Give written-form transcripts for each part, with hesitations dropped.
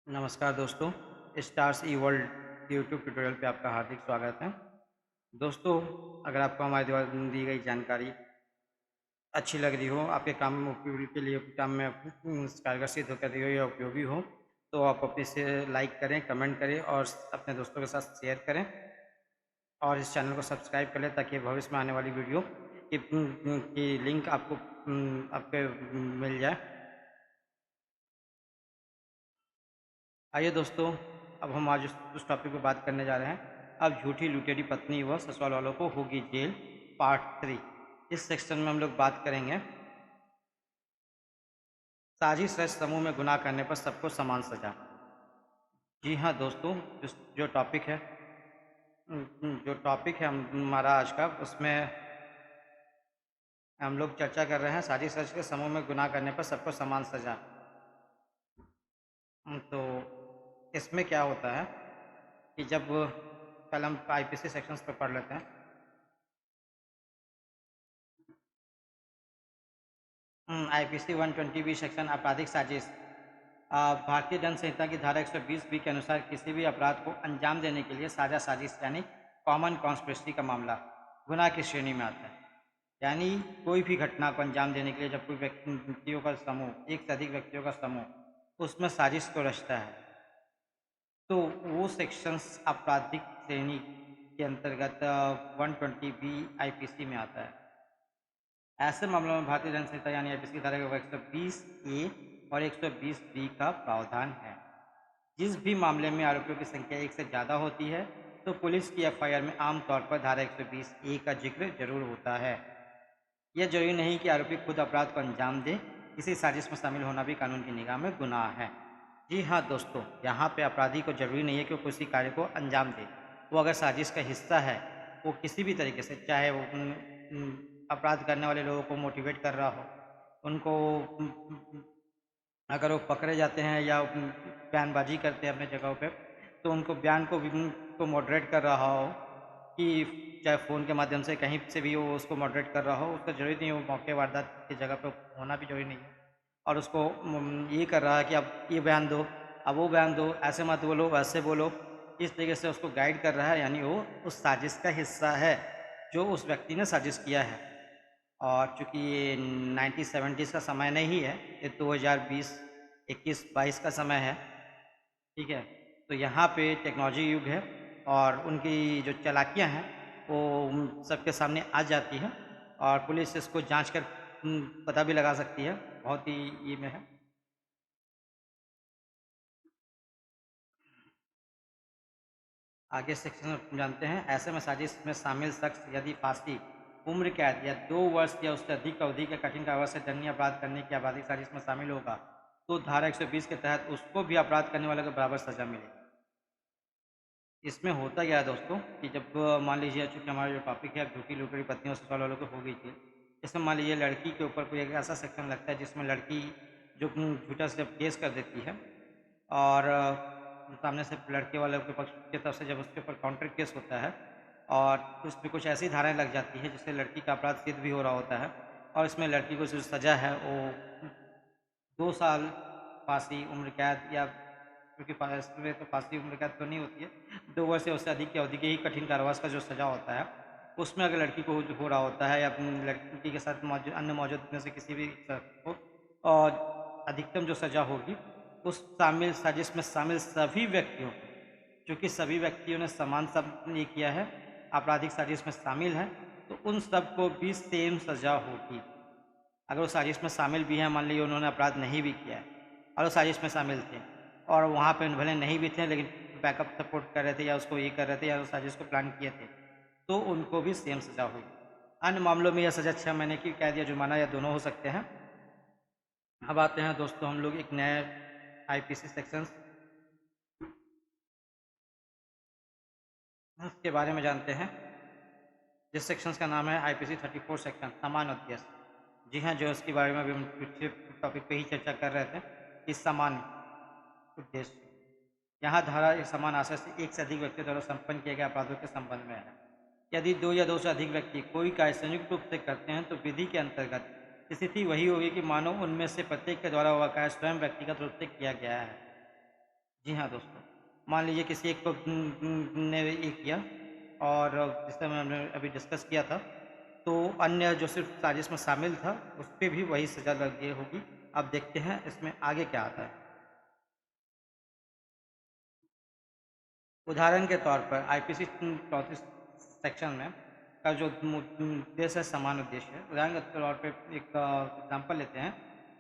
नमस्कार दोस्तों, स्टार्स ई world YouTube tutorial पे आपका हार्दिक स्वागत है। दोस्तों, अगर आपको हमारे द्वारा दी गई जानकारी अच्छी लग रही हो, आपके काम में उपयोगी के लिए काम में कारगर सिद्ध कर रही हो या उपयोगी हो, तो आप अपने से लाइक करें, कमेंट करें और अपने दोस्तों के साथ शेयर करें और इस चैनल को सब्सक्राइब कर लें ताकि भविष्य में आने वाली वीडियो की लिंक आपको आपके मिल जाए। आइए दोस्तों, अब हम आज उस टॉपिक पे बात करने जा रहे हैं। अब झूठी लुटेरी पत्नी व ससुराल वालों को होगी जेल, पार्ट 3। इस सेक्शन में हम लोग बात करेंगे साजिश रच समूह में गुनाह करने पर सबको समान सजा। जी हाँ दोस्तों, जो टॉपिक है हमारा आज का, उसमें हम लोग चर्चा कर रहे हैं साजिश रच के समूह में गुनाह करने पर सबको समान सजा। तो इसमें क्या होता है कि जब पहले हम आईपीसी सेक्शंस पे पढ़ लेते हैं। आईपीसी 120 सेक्शन आपराधिक साजिश। भारतीय दंड संहिता की धारा 120 बी के अनुसार किसी भी अपराध को अंजाम देने के लिए साझा साजिश यानी कॉमन कॉन्स्पिरेसी का मामला गुनाह की श्रेणी में आता है। यानी कोई भी घटना को अंजाम देने के लिए जब कोई व्यक्तियों का समूह, एक से अधिक व्यक्तियों का समूह उसमें साजिश को रचता है, तो वो सेक्शंस आपराधिक श्रेणी के अंतर्गत 120 बी आईपीसी में आता है। ऐसे मामलों में भारतीय दंड संहिता यानी आईपीसी की धारा 120 ए और 120 बी का प्रावधान है। जिस भी मामले में आरोपियों की संख्या एक से ज़्यादा होती है तो पुलिस की एफआईआर में आमतौर पर धारा 120 ए का जिक्र जरूर होता है। यह जरूरी नहीं कि आरोपी खुद अपराध को अंजाम दे, किसी साजिश में शामिल होना भी कानून की निगाह में गुनाह है। जी हाँ दोस्तों, यहाँ पे अपराधी को जरूरी नहीं है कि वो किसी कार्य को अंजाम दे। वो अगर साजिश का हिस्सा है, वो किसी भी तरीके से, चाहे वो अपराध करने वाले लोगों को मोटिवेट कर रहा हो, उनको अगर वो पकड़े जाते हैं या बयानबाजी करते हैं अपने जगहों पे, तो उनको बयान को मॉडरेट कर रहा हो, कि चाहे फ़ोन के माध्यम से कहीं से भी वो उसको मॉडरेट कर रहा हो, उसका ज़रूरी नहीं है वो मौके वारदात की जगह पे होना भी ज़रूरी नहीं है। और उसको ये कर रहा है कि अब ये बयान दो, अब वो बयान दो, ऐसे मत बोलो, वैसे बोलो, इस तरीके से उसको गाइड कर रहा है, यानी वो उस साजिश का हिस्सा है जो उस व्यक्ति ने साजिश किया है। और चूँकि ये 1970s का समय नहीं है, ये 2020, 21, 22 का समय है, ठीक है। तो यहाँ पे टेक्नोलॉजी युग है और उनकी जो चालाकियाँ हैं वो सबके सामने आ जाती हैं और पुलिस इसको जांच कर पता भी लगा सकती है। बहुत ही ये में है। आगे सेक्शन में जानते हैं, ऐसे में साजिश में शामिल शख्स यदि फांसी, उम्र कैद या 2 वर्ष या उससे अधिक अवधि के कठिन कारावास से दंडनीय अपराध करने की आपराधिक साजिश में शामिल होगा, तो धारा 120 के तहत उसको भी अपराध करने वाले को बराबर सजा मिलेगी। इसमें होता क्या है दोस्तों कि जब मान लीजिए, चूँकि हमारा जो टॉपिक है झूठी लुटेरी पत्नियों ससुराल वालों को हो गई थी, इसमें मान लीजिए लड़की के ऊपर कोई एक ऐसा सेक्शन लगता है जिसमें लड़की जो झूठा से जब केस कर देती है और सामने से लड़के वाले के पक्ष की तरफ से जब उसके ऊपर काउंटर केस होता है और उसमें कुछ ऐसी धाराएं लग जाती है जिससे लड़की का अपराध सिद्ध भी हो रहा होता है और इसमें लड़की को जो सज़ा है वो 2 साल फांसी, उम्र कैद, या क्योंकि इसमें तो फांसी उम्र कैद तो नहीं होती है, 2 वर्ष या उससे अधिक की अवधि के ही कठिन कारावास का जो सज़ा होता है, उसमें अगर लड़की को हो रहा होता है या अपनी लड़की के साथ मौजूद अन्य मौजूद में से किसी भी शख्स को, और अधिकतम जो सज़ा होगी उस शामिल साजिश में शामिल सभी व्यक्तियों को, चूँकि सभी व्यक्तियों ने समान सब ये किया है, आपराधिक साजिश में शामिल हैं, तो उन सबको भी सेम सज़ा होगी। अगर वो साजिश में शामिल भी हैं, मान लीजिए उन्होंने अपराध नहीं भी किया है और वो साजिश में शामिल थे और वहाँ पे भले नहीं भी थे लेकिन बैकअप सपोर्ट कर रहे थे या उसको ये कर रहे थे या उस साजिश को प्लान किए थे, तो उनको भी सेम सज़ा हुई। अन्य मामलों में यह सज़ा 6 महीने की कैद या जुर्माना या दोनों हो सकते हैं। अब आते हैं दोस्तों हम लोग एक नए आईपीसी सेक्शंस के बारे में जानते हैं, जिस सेक्शंस का नाम है आईपीसी 34 सेक्शन समान उद्देश्य। जी हाँ, जो इसके बारे में अभी हम पिछले टॉपिक पे ही चर्चा कर रहे थे कि समान उद्देश्य, यहाँ धारा एक समान आशय से एक से अधिक व्यक्ति द्वारा संपन्न किए गए अपराधों के संबंध में है। यदि 2 या 2 से अधिक व्यक्ति कोई कार्य संयुक्त रूप से करते हैं तो विधि के अंतर्गत स्थिति वही होगी कि मानो उनमें से प्रत्येक के द्वारा वह कार्य स्वयं व्यक्तिगत रूप से किया गया है। जी हाँ दोस्तों, मान लीजिए किसी एक को ने ये किया और जिससे हमने अभी डिस्कस किया था, तो अन्य जो सिर्फ साजिश में शामिल था उस पे भी वही सज़ा लगी होगी। अब देखते हैं इसमें आगे क्या आता है। उदाहरण के तौर पर आईपीसी 34 सेक्शन में का जो उद्देश्य है समान उद्देश्य है। उदाहरण के तौर पे एक एग्जांपल लेते हैं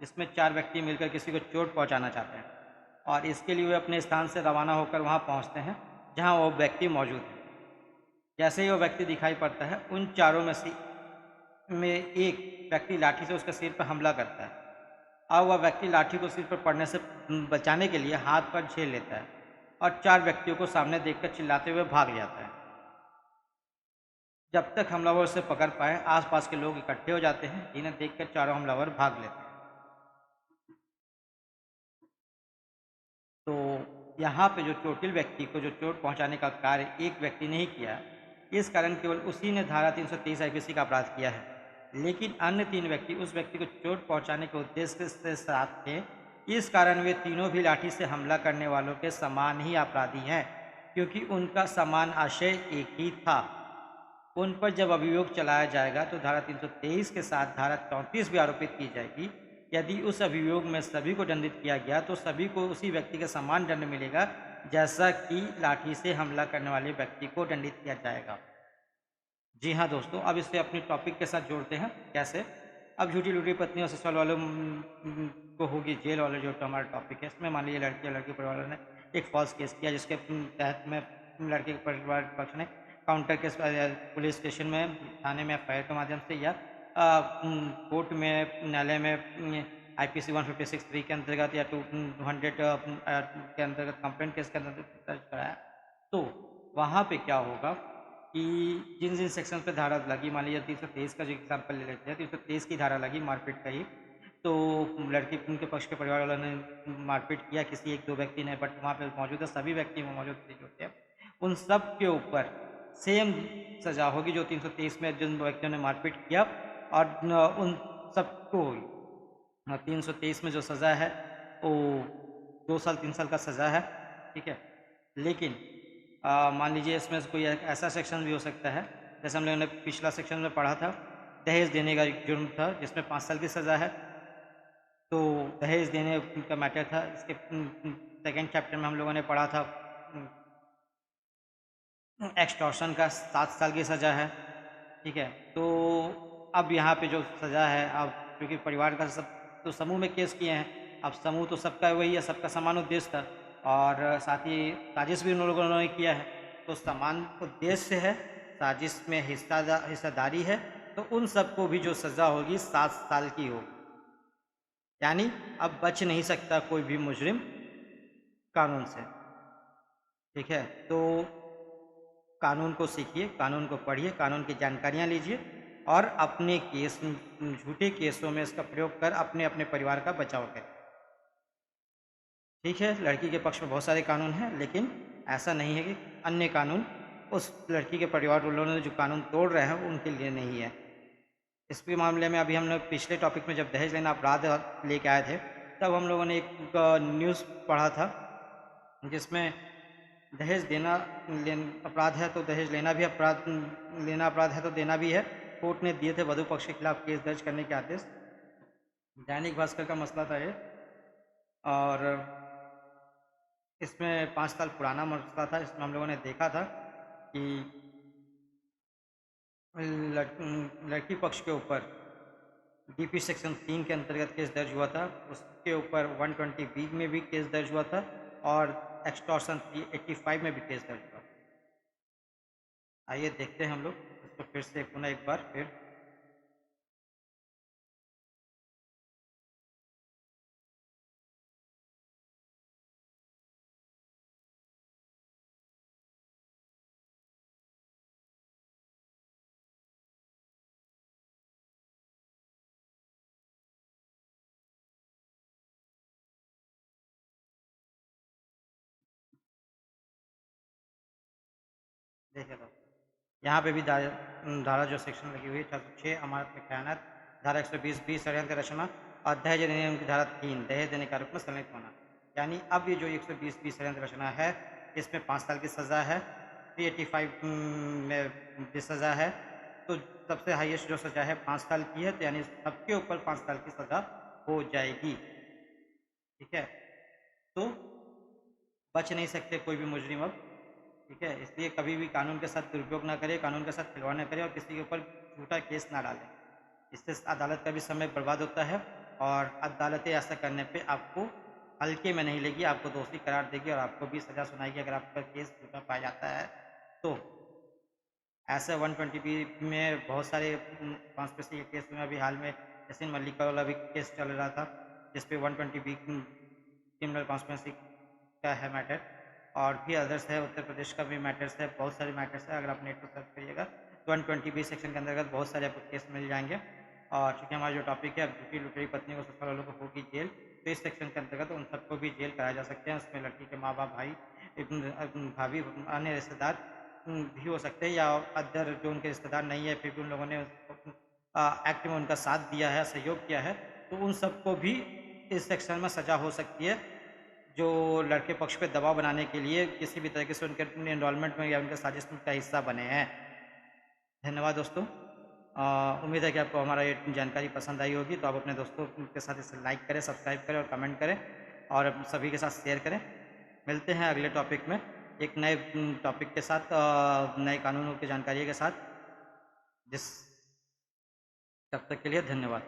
जिसमें 4 व्यक्ति मिलकर किसी को चोट पहुंचाना चाहते हैं और इसके लिए वे अपने स्थान से रवाना होकर वहां पहुंचते हैं जहां वो व्यक्ति मौजूद है। जैसे ही वो व्यक्ति दिखाई पड़ता है, उन चारों में एक व्यक्ति लाठी से उसके सिर पर हमला करता है। अब वह व्यक्ति लाठी को सिर पर पड़ने से बचाने के लिए हाथ पर झेल लेता है और 4 व्यक्तियों को सामने देखकर चिल्लाते हुए भाग जाता है। जब तक हमलावर उसे पकड़ पाए, आसपास के लोग इकट्ठे हो जाते हैं, जिन्हें देखकर चारों हमलावर भाग लेते हैं। तो यहाँ पे जो चोटिल व्यक्ति को जो चोट पहुँचाने का कार्य एक व्यक्ति ने ही किया, इस कारण केवल उसी ने धारा 323 आईपीसी का अपराध किया है। लेकिन अन्य 3 व्यक्ति उस व्यक्ति को चोट पहुँचाने के उद्देश्य से साथ थे, इस कारण वे तीनों भी लाठी से हमला करने वालों के समान ही अपराधी हैं, क्योंकि उनका समान आशय एक ही था। उन पर जब अभियोग चलाया जाएगा तो धारा 323 के साथ धारा 34 भी आरोपित की जाएगी। यदि उस अभियोग में सभी को दंडित किया गया तो सभी को उसी व्यक्ति का समान दंड मिलेगा, जैसा कि लाठी से हमला करने वाले व्यक्ति को दंडित किया जाएगा। जी हाँ दोस्तों, अब इसे अपने टॉपिक के साथ जोड़ते हैं। कैसे? अब झूठी लूटी पत्नी और ससुराल वालों को होगी जेल वाला जो हमारा टॉपिक है, इसमें मान लीजिए लड़की और लड़के परिवार ने एक फॉल्स केस किया, जिसके तहत में लड़के के परिवार पक्ष ने काउंटर केस पुलिस स्टेशन में, थाने में एफआईआर के माध्यम से या कोर्ट में, न्यायालय में आईपीसी 156(3) के अंतर्गत या 200 के अंतर्गत कंप्लेंट केस के अंतर्गत दर्ज कराया। तो वहाँ पे क्या होगा कि जिन जिन सेक्शन पे धारा लगी, मान लीजिए 323 का जो एग्जाम्पल ले लेते हैं, 323 की धारा लगी मारपीट का ही। तो लड़की उनके पक्ष के परिवार वालों ने मारपीट किया किसी एक दो व्यक्ति ने, बट वहाँ पे मौजूदा सभी व्यक्ति वहाँ मौजूद थे जो थे, उन सब के ऊपर सेम सज़ा होगी जो 323 में जिन व्यक्तियों ने मारपीट किया, और उन सबको 323 में जो सज़ा है वो 2 साल 3 साल का सज़ा है। ठीक है, लेकिन मान लीजिए इसमें से कोई ऐसा सेक्शन भी हो सकता है, जैसे हम लोगों ने पिछला सेक्शन में पढ़ा था, दहेज देने का एक जुर्म था जिसमें 5 साल की सज़ा है। तो दहेज देने का मैटर था। इसके सेकेंड चैप्टर में हम लोगों ने पढ़ा था एक्सटॉर्शन का 7 साल की सज़ा है। ठीक है, तो अब यहाँ पे जो सज़ा है, अब क्योंकि परिवार का सब तो समूह में केस किए हैं, अब समूह तो सबका वही है, सबका समान उद्देश्य था और साथ ही साजिश भी उन लोगों ने किया है, तो समान उद्देश्य है, साजिश में हिस्सेदारी है, तो उन सबको भी जो सज़ा होगी 7 साल की होगी। यानी अब बच नहीं सकता कोई भी मुजरिम कानून से। ठीक है, तो कानून को सीखिए, कानून को पढ़िए, कानून की जानकारियाँ लीजिए और अपने केस, झूठे केसों में इसका प्रयोग कर अपने अपने परिवार का बचाव करें। ठीक है, लड़की के पक्ष में बहुत सारे कानून हैं, लेकिन ऐसा नहीं है कि अन्य कानून उस लड़की के परिवार वालों ने जो कानून तोड़ रहे हैं उनके लिए नहीं है। इसके मामले में अभी हम लोग पिछले टॉपिक में जब दहेज लेना अपराध लेके आए थे, तब हम लोगों ने एक न्यूज़ पढ़ा था जिसमें दहेज देना अपराध है तो दहेज लेना भी अपराध, लेना अपराध है तो देना भी है। कोर्ट ने दिए थे वधु पक्ष के खिलाफ केस दर्ज करने के आदेश। दैनिक भास्कर का मसला था ये, और इसमें 5 साल पुराना मसला था। इसमें हम लोगों ने देखा था कि लड़की पक्ष के ऊपर डीपी सेक्शन 3 के अंतर्गत केस दर्ज हुआ था, उसके ऊपर 120(b) में भी केस दर्ज हुआ था और एक्सटॉर्शन 385 में भी केस दर्ज हुआ। आइए देखते हैं हम लोग इसको फिर से पुनः एक बार फिर। देखिए दोस्तों, यहाँ पे भी धारा जो सेक्शन लगी हुई है 606 अमानत में खयानत, धारा 120(b) षड्यंत्र रचना और दहेज अधिनियम की धारा 3 दहेज देने के आरोप में संलिप्त होना। यानी अब ये जो 120 षड्यंत्र रचना है इसमें 5 साल की सज़ा है, 385 में भी सज़ा है। तो सबसे हाईएस्ट जो सज़ा है 5 साल की है, तो यानी सबके ऊपर 5 साल की सज़ा हो जाएगी। ठीक है, तो बच नहीं सकते कोई भी मुजरिम अब। ठीक है, इसलिए कभी भी कानून के साथ दुरुपयोग ना करें, कानून के साथ खिलवाड़ ना करें और किसी के ऊपर झूठा केस ना डालें। इससे अदालत का भी समय बर्बाद होता है और अदालतें ऐसा करने पे आपको हल्के में नहीं लेगी, आपको दोषी करार देगी और आपको भी सज़ा सुनाएगी अगर आपका केस झूठा पाया जाता है तो। ऐसे 120B में बहुत सारे कॉन्स्पिरेसी के केस में अभी हाल में यासीन मलिक वाला भी केस चल रहा था, जिसपे 120B क्रिमिनल कॉन्स्पिरेसी का है मैटर, और भी अदर्स है, उत्तर प्रदेश का भी मैटर्स है, बहुत सारे मैटर्स है। अगर आप नेट पर सर्च करिएगा तो 120B सेक्शन के अंतर्गत बहुत सारे आपको केस मिल जाएंगे। और चूँकि हमारा जो टॉपिक है झूठी लुटेरी पत्नी को ससुराल वालों को होगी जेल, तो इस सेक्शन के अंतर्गत उन सबको भी जेल कराया जा सकते हैं। उसमें लड़की के माँ बाप, भाई, भाभी, अन्य रिश्तेदार भी हो सकते हैं, या अदर जो उनके रिश्तेदार नहीं है फिर भी उन लोगों ने एक्ट में उनका साथ दिया है, सहयोग किया है, तो उन सबको भी इस सेक्शन में सज़ा हो सकती है, जो लड़के पक्ष पे दबाव बनाने के लिए किसी भी तरीके से उनके इन्वॉल्वमेंट में या उनके साजिश का हिस्सा बने हैं। धन्यवाद दोस्तों। उम्मीद है कि आपको हमारा ये जानकारी पसंद आई होगी, तो आप अपने दोस्तों के साथ इसे लाइक करें, सब्सक्राइब करें और कमेंट करें और सभी के साथ शेयर करें। मिलते हैं अगले टॉपिक में एक नए टॉपिक के साथ, नए कानूनों की जानकारी के साथ। जिस तब तक के लिए धन्यवाद।